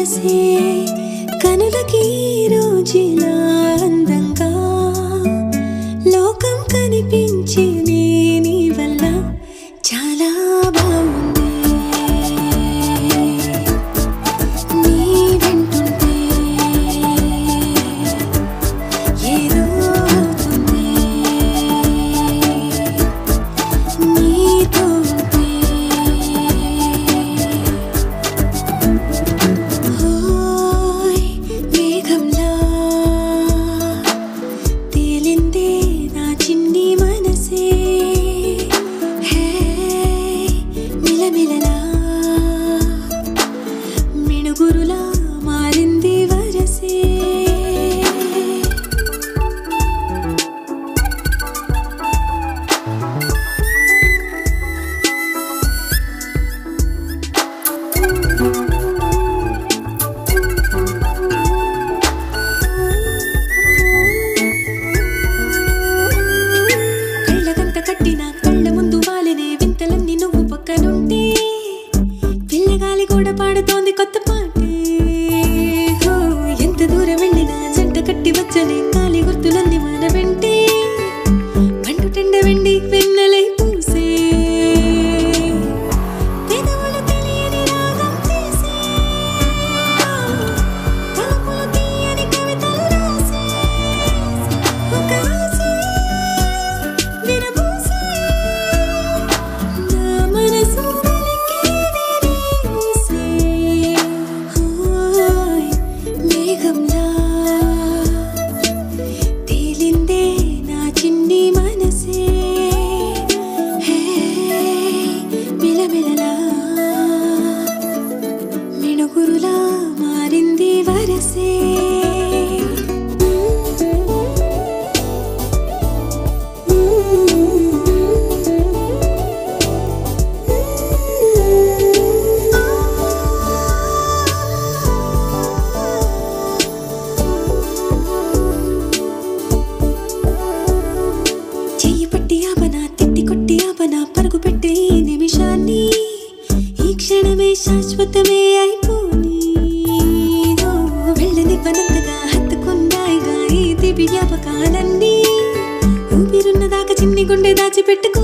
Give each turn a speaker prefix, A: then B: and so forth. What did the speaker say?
A: మనసే కనులకి రోజులా అందంగా లోకం కనిపించే నీ వల్ల చాలా బాగుంది. నీ వెంటుంటే ఏదో అవుతుంది. నీతో ఉంటే ఓయ్ మేఘంలా తేలిందే నా చిన్ని మనసే. హే మిలమిలలా మిణుగురులా మారింది వరసే. కళ్ళగంత కట్టిన కళ్ళ ముందు వాలినే వింతలన్నీ నువ్వు పక్కనుంటే పిల్లగాలి కూడా పాడుతోంది కొత్త పాటే. హో, ఎంత దూరం వెళ్ళినా జంట కట్టి వచ్చనే కాలి గుర్తులన్నీ మన వెంటే పండు టెండ వెండి వెన్నెలై పూసే. పెదవులు తెలియని రాగం తీసే తలుపులు తీయని కవితలు రాసే ఒక ఆశే విరబూసే. నా మనసు పలికేది నీ ఊసే. ఓయ్ మేఘంలా తేలిందే నా చిన్ని మనసే. హే మిలమిలలా మిణుగురులా మారింది వరసే. చెయ్యి పట్టి ఆపనా తిట్టి కొట్టి ఆపనా పరుగు పెట్టే ఈ నిమిషాన్ని ఈ క్షణమే శాశ్వతమే అయిపోని. ఓ, వెళ్ళనివ్వనంతగా హత్తుకున్నాయిగా ఈ దివ్య జ్ఞాపకాలన్నీ ఊపిరున్నదాకా చిన్ని గుండె దాచిపెట్టుకు